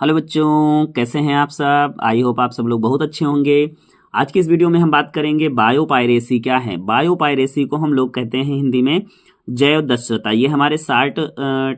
Hello बच्चों, कैसे हैं आप सब। आई होप आप सब लोग बहुत अच्छे होंगे। आज की इस वीडियो में हम बात करेंगे बायोपायरेसी क्या है। बायोपायरेसी को हम लोग कहते हैं हिंदी में जैव दस्युता। ये हमारे 60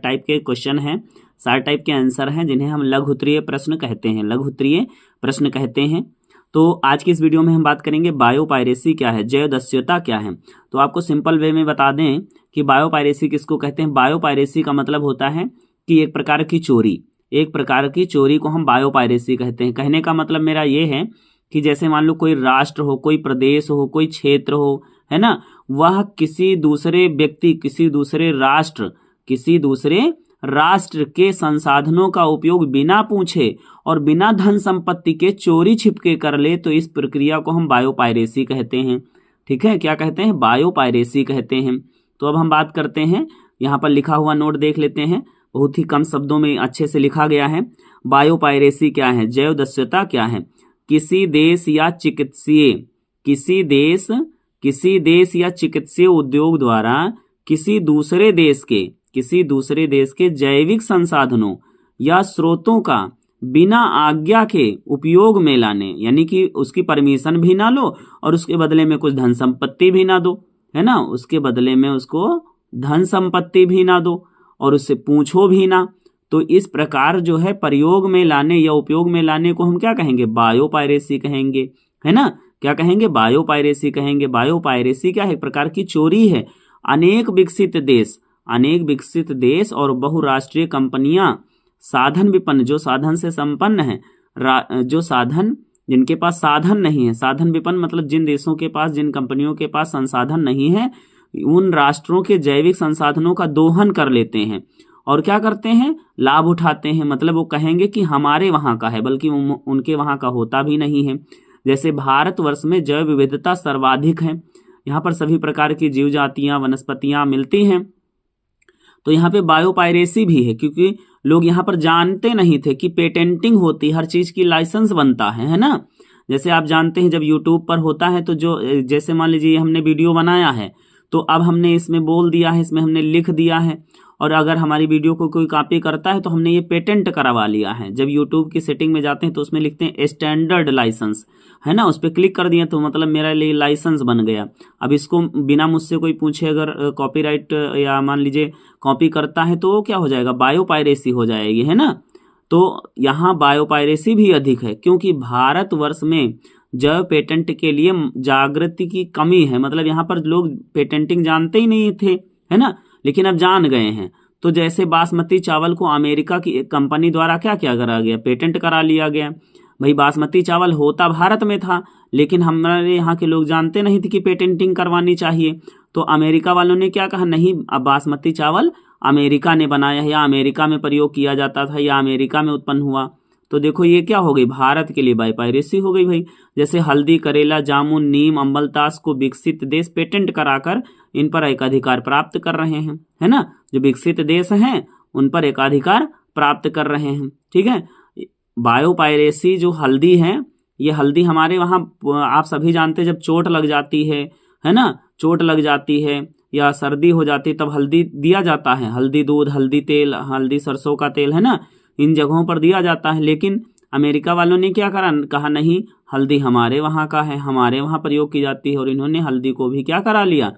टाइप के क्वेश्चन हैं, 60 टाइप के आंसर हैं जिन्हें हम लघु उत्तरीय प्रश्न कहते हैं, लघु उत्तरीय प्रश्न कहते हैं। तो आज की इस वीडियो में हम बात करेंगे बायोपायरेसी क्या है, जैव दस्युता क्या है। तो आपको सिंपल वे में बता दें कि बायोपायरेसी किसको कहते हैं। बायोपायरेसी का मतलब होता है कि एक प्रकार की चोरी, एक प्रकार की चोरी को हम बायोपायरेसी कहते हैं। कहने का मतलब मेरा ये है कि जैसे मान लो कोई राष्ट्र हो, कोई प्रदेश हो, कोई क्षेत्र हो, है ना, वह किसी दूसरे व्यक्ति, किसी दूसरे राष्ट्र के संसाधनों का उपयोग बिना पूछे और बिना धन संपत्ति के चोरी छिपके कर ले, तो इस प्रक्रिया को हम बायोपायरेसी कहते हैं। ठीक है, क्या कहते हैं, बायोपायरेसी कहते हैं। तो अब हम बात करते हैं, यहाँ पर लिखा हुआ नोट देख लेते हैं, बहुत ही कम शब्दों में अच्छे से लिखा गया है। बायोपायरेसी क्या है, जैव दस्युता क्या है। किसी देश या चिकित्सीय उद्योग द्वारा किसी दूसरे देश के जैविक संसाधनों या स्रोतों का बिना आज्ञा के उपयोग में लाने, यानी कि उसकी परमिशन भी ना लो और उसके बदले में कुछ धन संपत्ति भी ना दो, है ना, उसके बदले में उसको धन संपत्ति भी ना दो और उससे पूछो भी ना, तो इस प्रकार जो है प्रयोग में लाने या उपयोग में लाने को हम क्या कहेंगे, बायोपायरेसी कहेंगे, है ना। क्या कहेंगे, बायोपायरेसी कहेंगे। बायोपायरेसी क्या है, एक प्रकार की चोरी है। अनेक विकसित देश और बहुराष्ट्रीय कंपनियां साधन विपन्न, जो साधन से संपन्न है, जो साधन जिनके पास साधन नहीं है, साधन विपन्न मतलब जिन देशों के पास, जिन कंपनियों के पास संसाधन नहीं है, उन राष्ट्रों के जैविक संसाधनों का दोहन कर लेते हैं और क्या करते हैं, लाभ उठाते हैं। मतलब वो कहेंगे कि हमारे वहां का है, बल्कि उनके वहां का होता भी नहीं है। जैसे भारतवर्ष में जैव विविधता सर्वाधिक है, यहाँ पर सभी प्रकार की जीव जातियां, वनस्पतियां मिलती हैं। तो यहाँ पे बायोपायरेसी भी है, क्योंकि लोग यहाँ पर जानते नहीं थे कि पेटेंटिंग होती, हर चीज की लाइसेंस बनता है ना। जैसे आप जानते हैं जब यूट्यूब पर होता है तो जो, जैसे मान लीजिए हमने वीडियो बनाया है तो अब हमने इसमें बोल दिया है, इसमें हमने लिख दिया है, और अगर हमारी वीडियो को कोई कॉपी करता है तो हमने ये पेटेंट करवा लिया है। जब यूट्यूब की सेटिंग में जाते हैं तो उसमें लिखते हैं स्टैंडर्ड लाइसेंस, है ना, उस पर क्लिक कर दिया तो मतलब मेरा लिए लाइसेंस बन गया। अब इसको बिना मुझसे कोई पूछे अगर कॉपीराइट या मान लीजिए कॉपी करता है तो वो क्या हो जाएगा, बायोपायरेसी हो जाएगी, है ना। तो यहाँ बायोपायरेसी भी अधिक है, क्योंकि भारतवर्ष में जैव पेटेंट के लिए जागृति की कमी है। मतलब यहाँ पर लोग पेटेंटिंग जानते ही नहीं थे, है ना, लेकिन अब जान गए हैं। तो जैसे बासमती चावल को अमेरिका की एक कंपनी द्वारा क्या किया करा गया, पेटेंट करा लिया गया। भाई बासमती चावल होता भारत में था, लेकिन हमारे यहाँ के लोग जानते नहीं थे कि पेटेंटिंग करवानी चाहिए। तो अमेरिका वालों ने क्या कहा, नहीं, अब बासमती चावल अमेरिका ने बनाया है या अमेरिका में प्रयोग किया जाता था या अमेरिका में उत्पन्न हुआ। तो देखो ये क्या हो गई, भारत के लिए बायोपायरेसी हो गई भाई। जैसे हल्दी, करेला, जामुन, नीम, अम्बलतास को विकसित देश पेटेंट कराकर इन पर एकाधिकार प्राप्त कर रहे हैं, है ना। जो विकसित देश हैं उन पर एकाधिकार प्राप्त कर रहे हैं। ठीक है, बायोपायरेसी जो हल्दी है, ये हल्दी हमारे वहाँ आप सभी जानते हैं, जब चोट लग जाती है ना, चोट लग जाती है या सर्दी हो जाती है तब हल्दी दिया जाता है, हल्दी दूध, हल्दी तेल, हल्दी सरसों का तेल, है ना, इन जगहों पर दिया जाता है। लेकिन अमेरिका वालों ने क्या कहा, नहीं, हल्दी हमारे वहाँ का है, हमारे वहाँ प्रयोग की जाती है, और इन्होंने हल्दी को भी क्या करा लिया,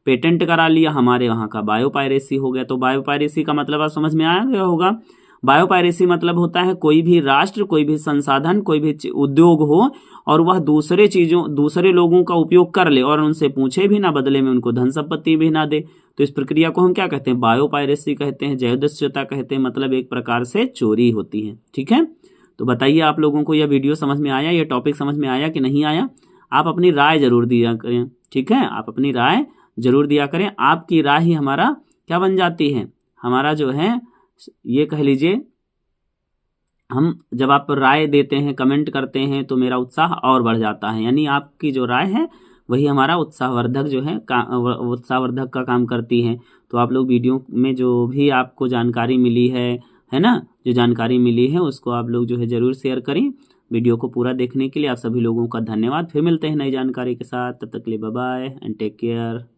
पेटेंट करा लिया, हमारे वहाँ का बायोपायरेसी हो गया। तो बायोपायरेसी का मतलब आप समझ में आ गया होगा। बायोपायरेसी मतलब होता है कोई भी राष्ट्र, कोई भी संसाधन, कोई भी उद्योग हो और वह दूसरे लोगों का उपयोग कर ले और उनसे पूछे भी ना, बदले में उनको धन संपत्ति भी ना दे, तो इस प्रक्रिया को हम क्या कहते हैं, बायोपायरेसी कहते हैं, जैव दस्युता कहते हैं। मतलब एक प्रकार से चोरी होती है। ठीक है, तो बताइए आप लोगों को यह वीडियो समझ में आया, यह टॉपिक समझ में आया कि नहीं आया। आप अपनी राय जरूर दिया करें, ठीक है, आप अपनी राय जरूर दिया करें। आपकी राय ही हमारा क्या बन जाती है, हमारा जो है ये कह लीजिए, हम जब आप राय देते हैं, कमेंट करते हैं, तो मेरा उत्साह और बढ़ जाता है। यानी आपकी जो राय है वही हमारा उत्साहवर्धक जो है उत्साहवर्धक का काम करती है। तो आप लोग वीडियो में जो भी आपको जानकारी मिली है ना, जो जानकारी मिली है उसको आप लोग जो है जरूर शेयर करें। वीडियो को पूरा देखने के लिए आप सभी लोगों का धन्यवाद। फिर मिलते हैं नई जानकारी के साथ, तब तक के लिए bye bye and take care.